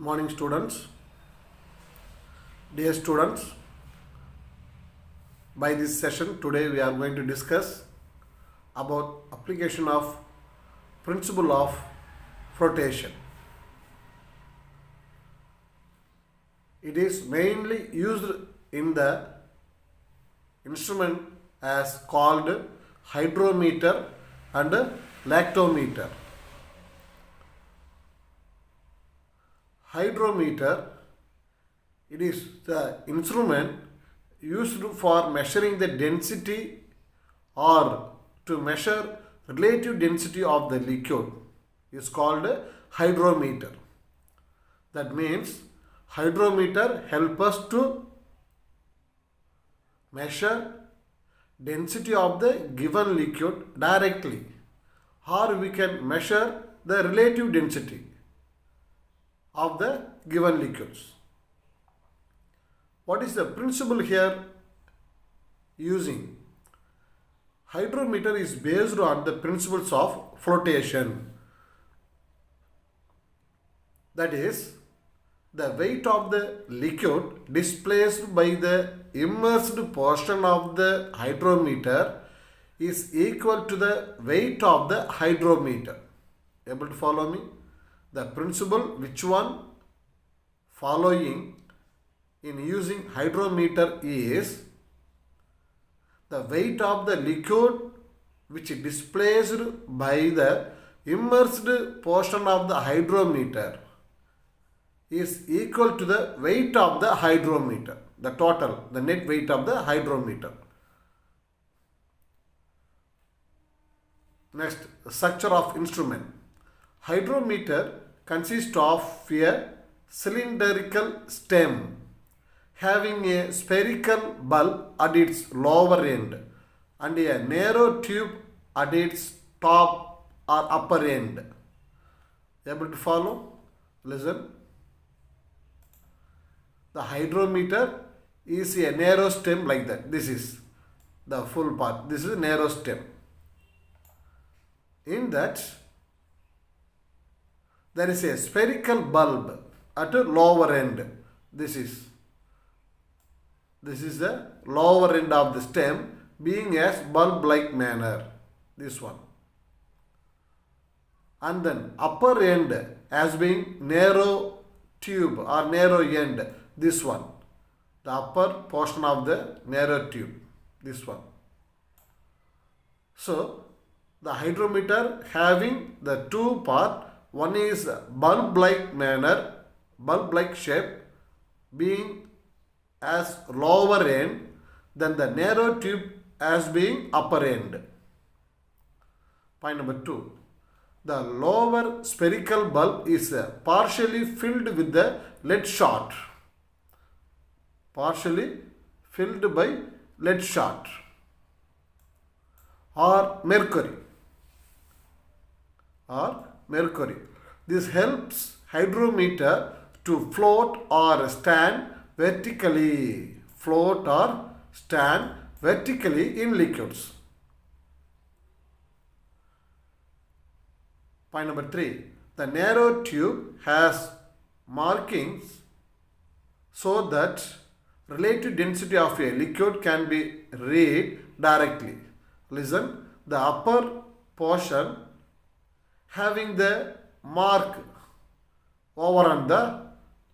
Morning students. Dear students, by this session today we are going to discuss about application of principle of flotation. It is mainly used in the instrument as called hydrometer and lactometer. Hydrometer, it is the instrument used for measuring the density or to measure relative density of the liquid is called hydrometer. That means hydrometer help us to measure density of the given liquid directly, or we can measure the relative density of the given liquids. What is the principle here using? Hydrometer is based on the principles of flotation. That is, the weight of the liquid displaced by the immersed portion of the hydrometer is equal to the weight of the hydrometer. Able to follow me? The principle which one following in using hydrometer is the weight of the liquid which is displaced by the immersed portion of the hydrometer is equal to the weight of the hydrometer, the total, the net weight of the hydrometer. Next, structure of instrument. Hydrometer consists of a cylindrical stem having a spherical bulb at its lower end and a narrow tube at its top or upper end. Able to follow? Listen. The hydrometer is a narrow stem like that. This is the full part. This is a narrow stem. In that, there is a spherical bulb at a lower end. This is the lower end of the stem being as bulb-like manner. This one. And then upper end as being narrow tube or narrow end. This one. The upper portion of the narrow tube. This one. So, the hydrometer having the two part. One is bulb-like manner, bulb-like shape being as lower end, then the narrow tube as being upper end. Point number 2. The lower spherical bulb is partially filled with the lead shot. Partially filled by lead shot or mercury. This helps hydrometer to float or stand vertically. In liquids. Point number 3. The narrow tube has markings so that relative density of a liquid can be read directly. Listen, the upper portion having the mark over on the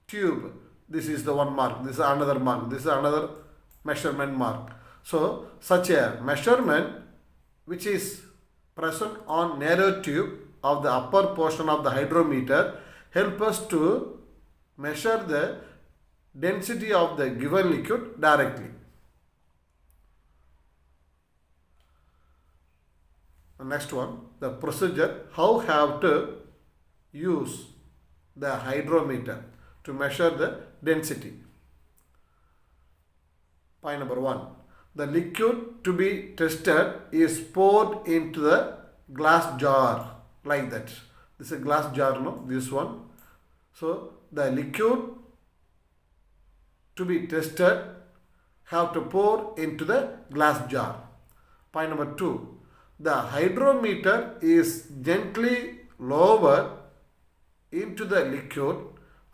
tube. This is the one mark. This is another mark. This is another measurement mark. So, such a measurement which is present on narrow tube of the upper portion of the hydrometer help us to measure the density of the given liquid directly. The next one, the procedure, how have to use the hydrometer to measure the density. Point number 1. The liquid to be tested is poured into the glass jar like that. This is a glass jar, no? This one. So, the liquid to be tested have to pour into the glass jar. Point number 2. The hydrometer is gently lowered into the liquid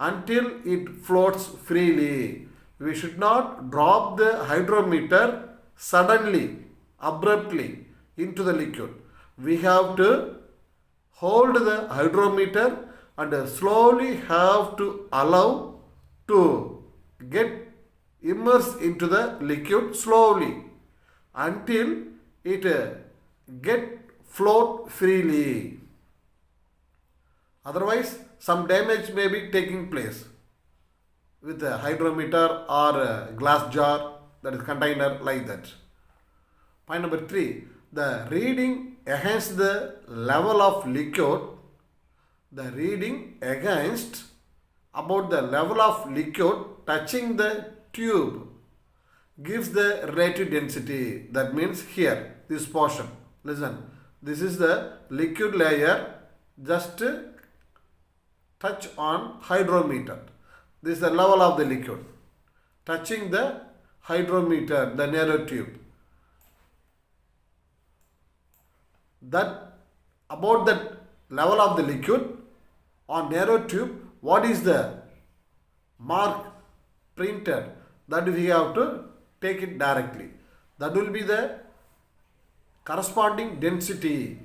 until it floats freely. We should not drop the hydrometer suddenly, abruptly into the liquid. We have to hold the hydrometer and slowly have to allow to get immersed into the liquid slowly until it get float freely. Otherwise, some damage may be taking place with a hydrometer or a glass jar, that is container, like that. Point number 3, the reading against the level of liquid, the reading against about the level of liquid touching the tube gives the relative density. That means here, this portion, listen, this is the liquid layer, just touch on hydrometer. This is the level of the liquid touching the hydrometer, the narrow tube. That about that level of the liquid on narrow tube, what is the mark printed, that we have to take it directly. That will be the corresponding density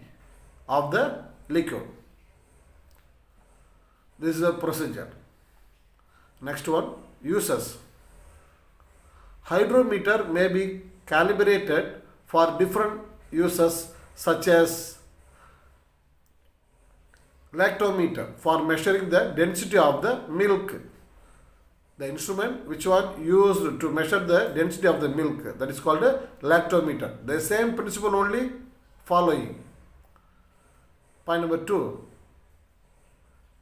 of the liquid. This is a procedure. Next one, uses. Hydrometer may be calibrated for different uses, such as lactometer for measuring the density of the milk. The instrument which one used to measure the density of the milk, that is called a lactometer. The same principle only following. Point number 2,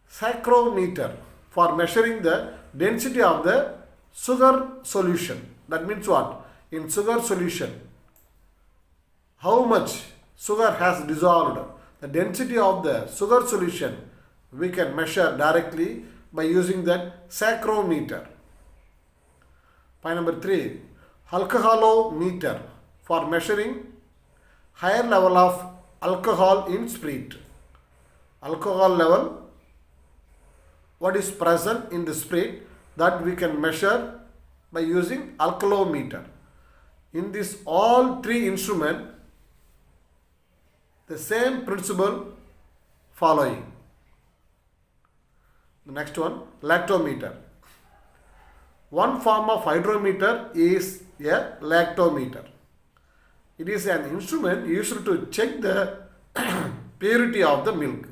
saccharometer for measuring the density of the sugar solution. That means what? In sugar solution, how much sugar has dissolved, the density of the sugar solution we can measure directly by using that saccharometer. Point number 3, alcoholometer for measuring higher level of alcohol in spirit. Alcohol level, what is present in the spirit, that we can measure by using alcoholometer. In this all three instruments, the same principle following. The next one, lactometer. One form of hydrometer is a lactometer. It is an instrument used to check the purity of the milk.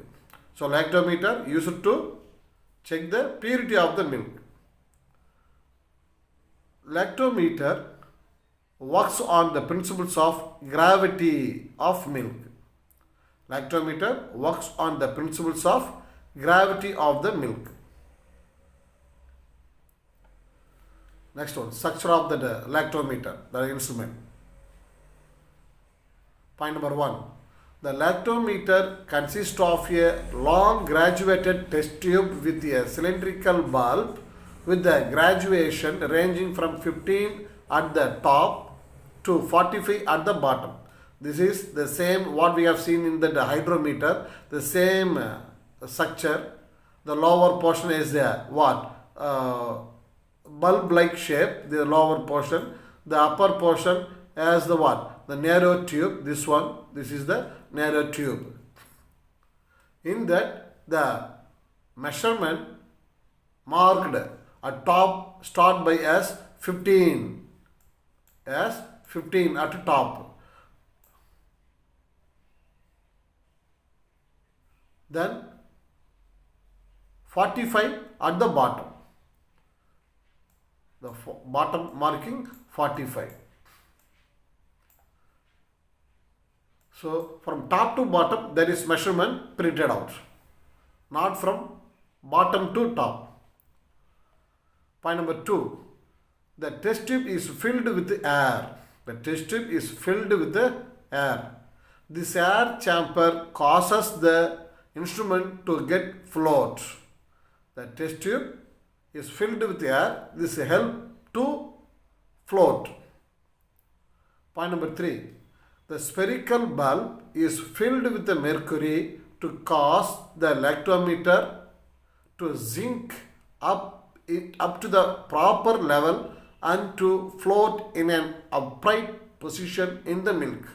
So lactometer used to check the purity of the milk. Lactometer works on the principles of gravity of milk. Lactometer works on the principles of gravity of the milk. Next one, structure of the lactometer, the instrument. Point number 1. The lactometer consists of a long graduated test tube with a cylindrical bulb with the graduation ranging from 15 at the top to 45 at the bottom. This is the same what we have seen in the hydrometer, the same structure. The lower portion is what? Bulb-like shape, the lower portion. The upper portion as the what? The narrow tube. This one, this is the narrow tube. In that, the measurement marked at top start by as 15 at top. Then 45 at the bottom. The bottom marking 45. So from top to bottom there is measurement printed out, not from bottom to top. Point number 2. The test tube is filled with air. The test tube is filled with air. This air chamber causes the instrument to get float. The test tube is filled with air. This helps to float. Point number 3. The spherical bulb is filled with the mercury to cause the lactometer to sink up to the proper level and to float in an upright position in the milk.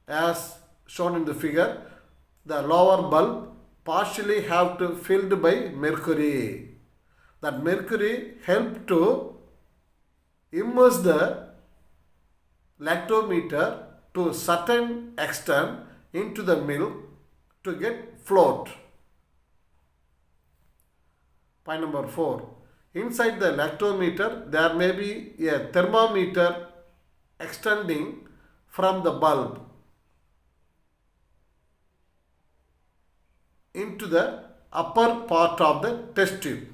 As shown in the figure, the lower bulb partially have to filled by mercury. That mercury help to immerse the lactometer to certain extent into the milk to get float. Point number 4. Inside the lactometer, there may be a thermometer extending from the bulb into the upper part of the test tube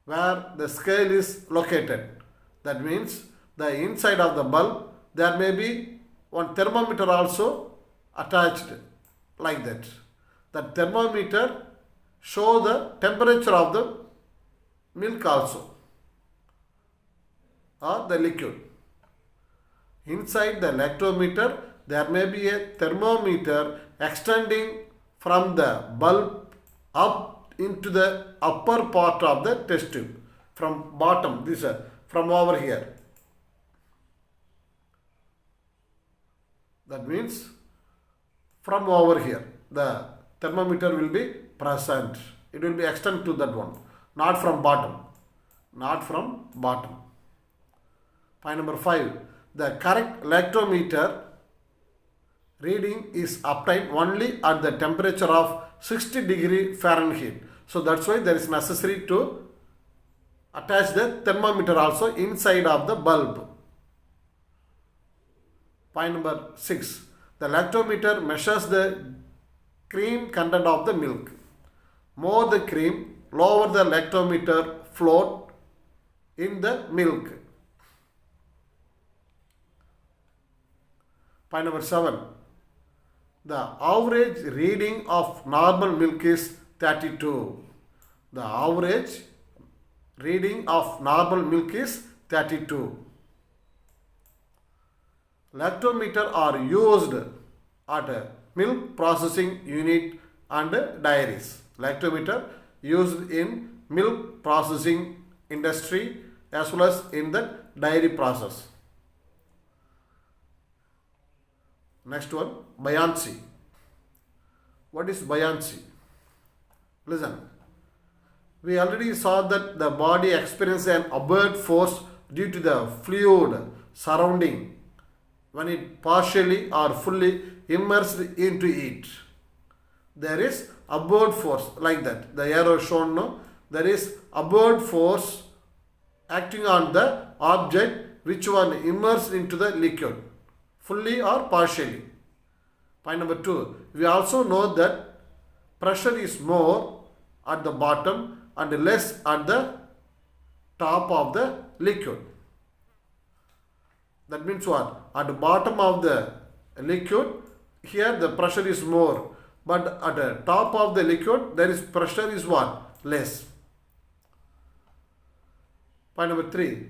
where the scale is located. That means the inside of the bulb there may be one thermometer also attached like that. That thermometer show the temperature of the milk also or the liquid. Inside the lactometer there may be a thermometer extending from the bulb up into the upper part of the test tube from bottom, this from over here. That means from over here the thermometer will be present. It will be extended to that one, not from bottom. Not from bottom. Point number 5. The correct lactometer reading is obtained only at the temperature of 60 degree Fahrenheit. So that's why there is necessary to attach the thermometer also inside of the bulb. Point number 6. The lactometer measures the cream content of the milk. More the cream, lower the lactometer float in the milk. Point number 7. The average reading of normal milk is 32. The average reading of normal milk is 32. Lactometer are used at a milk processing unit and dairies. Lactometer used in milk processing industry as well as in the dairy process. Next one, buoyancy. What is buoyancy? Listen. We already saw that the body experiences an upward force due to the fluid surrounding when it partially or fully immersed into it. There is upward force like that. The arrow shown now. There is upward force acting on the object which one immersed into the liquid, fully or partially. Point number 2. We also know that pressure is more at the bottom and less at the top of the liquid. That means what? At the bottom of the liquid, here the pressure is more. But at the top of the liquid, there is pressure is what? Less. Point number 3.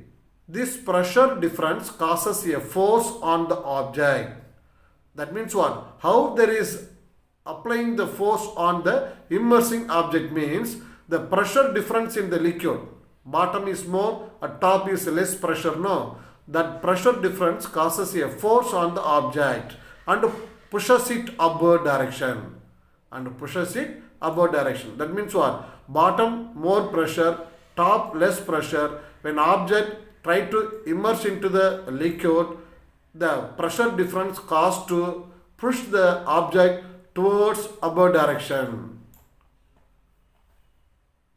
This pressure difference causes a force on the object. That means what? How there is applying the force on the immersing object means the pressure difference in the liquid. Bottom is more, at top is less pressure. No. That pressure difference causes a force on the object and pushes it upward direction. That means what? Bottom more pressure, top less pressure. When object try to immerse into the liquid, the pressure difference caused to push the object towards upward direction.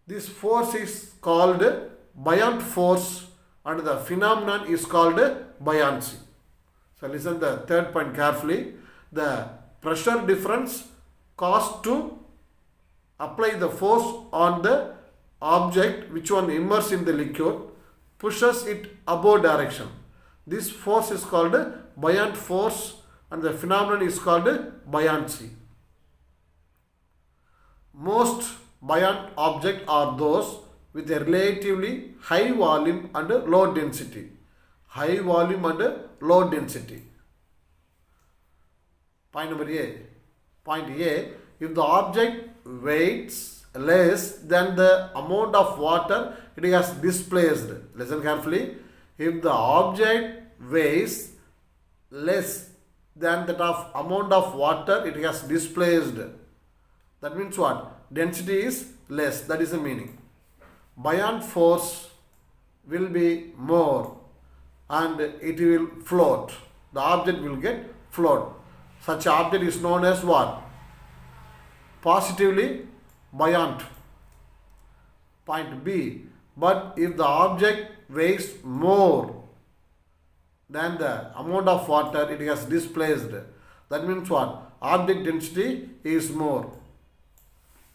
This force is called buoyant force and the phenomenon is called buoyancy. So listen the third point carefully. The pressure difference caused to apply the force on the object which one immersed in the liquid pushes it upward direction. This force is called buoyant force and the phenomenon is called buoyancy. Most buoyant objects are those with a relatively high volume and low density. High volume and low density. Point number A. Point A. If the object weighs less than the amount of water it has displaced. Listen carefully. If the object weighs less than that of amount of water it has displaced, that means what? Density is less. That is the meaning. Buoyant force will be more and it will float. The object will get float. Such object is known as what? Positively buoyant. Point B. But if the object weighs more than the amount of water it has displaced, that means what? Object density is more.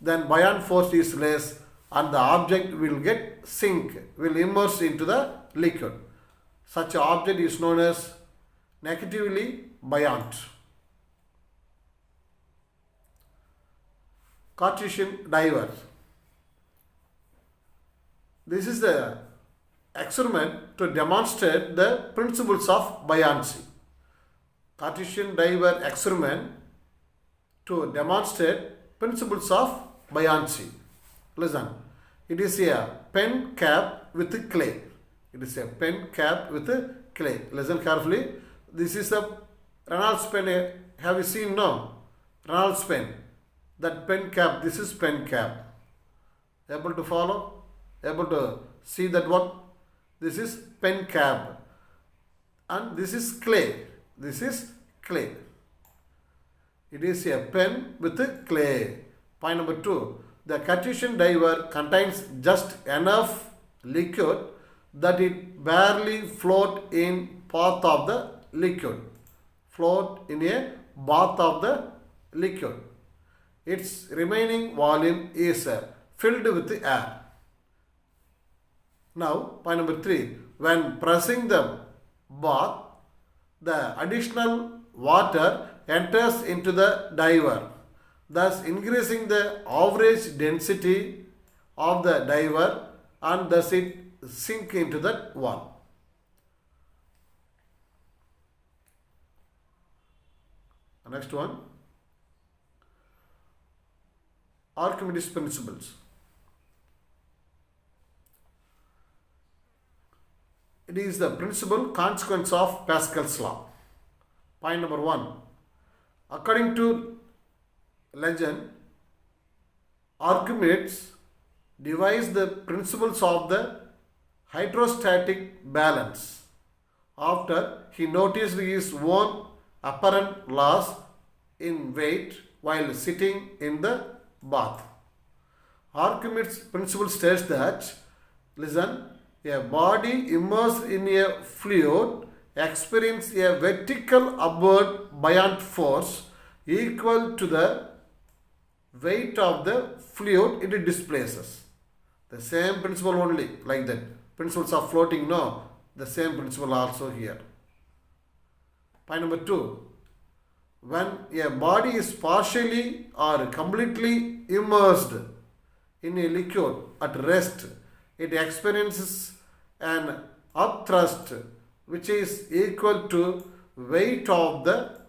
Then buoyant force is less and the object will get sink, will immerse into the liquid. Such object is known as negatively buoyant. Cartesian diver. This is the experiment to demonstrate the principles of buoyancy. Cartesian diver experiment to demonstrate principles of buoyancy. Listen, it is a pen cap with clay. It is a pen cap with clay. Listen carefully. This is a Reynolds pen. Have you seen now? Reynolds pen. That pen cap. This is pen cap. Able to follow? Able to see that one? This is pen cap. And this is clay. This is clay. It is a pen with clay. Point number 2. The Cartesian diver contains just enough liquid that it barely float in path of the liquid. Float in a bath of the liquid. Its remaining volume is filled with air. Now, point number 3. When pressing the bath, the additional water enters into the diver, thus increasing the average density of the diver and thus it sink into that one. The next one, Archimedes principles. It is the principal consequence of Pascal's law. Point number 1. According to legend, Archimedes devised the principles of the hydrostatic balance after he noticed his own apparent loss in weight while sitting in the bath. Archimedes' principle states that, listen, a body immersed in a fluid experiences a vertical upward buoyant force equal to the weight of the fluid it displaces. The same principle only, like that. Principles of floating, no. The same principle also here. Point number 2. When a body is partially or completely immersed in a liquid at rest, it experiences an upthrust which is equal to weight of the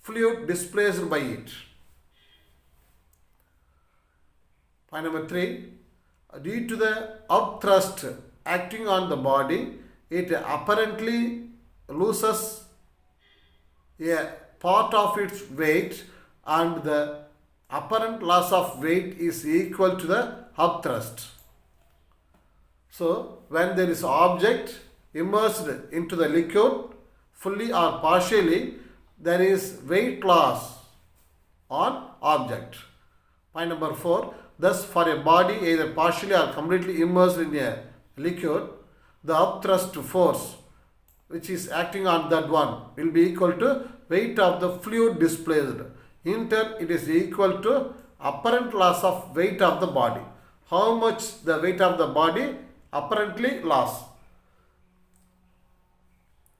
fluid displaced by it. Point number 3. Due to the upthrust acting on the body, it apparently loses a part of its weight and the apparent loss of weight is equal to the upthrust. So, when there is object immersed into the liquid, fully or partially, there is weight loss on object. Point number 4. Thus, for a body either partially or completely immersed in a liquid, the upthrust force which is acting on that one will be equal to weight of the fluid displaced. In turn, it is equal to apparent loss of weight of the body. How much the weight of the body apparently lost?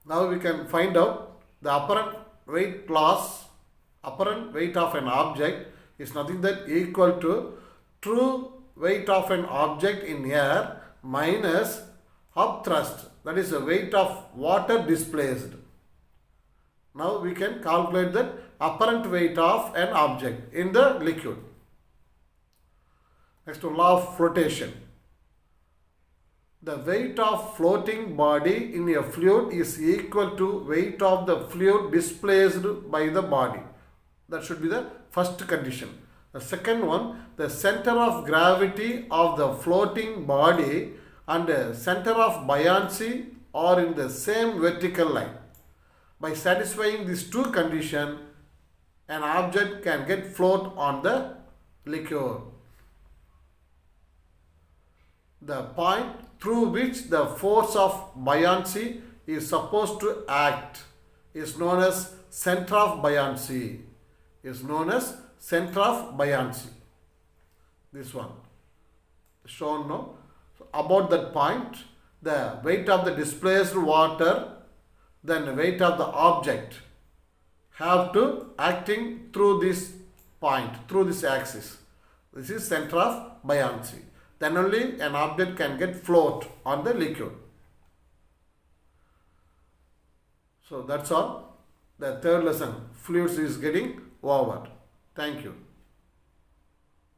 Now we can find out the apparent weight loss, apparent weight of an object is nothing but equal to true weight of an object in air minus upthrust, that is the weight of water displaced. Now we can calculate the apparent weight of an object in the liquid. Next to law of flotation. The weight of floating body in a fluid is equal to weight of the fluid displaced by the body. That should be the first condition. The second one, the center of gravity of the floating body and the center of buoyancy are in the same vertical line. By satisfying these two conditions, an object can get float on the liquid. The point through which the force of buoyancy is supposed to act is known as center of buoyancy. Is known as center of buoyancy. This one shown now. So about that point, the weight of the displaced water, then the weight of the object have to acting through this point, through this axis. This is center of buoyancy. Then only an object can get float on the liquid. So that's all. The third lesson, fluids, is getting over. Thank you.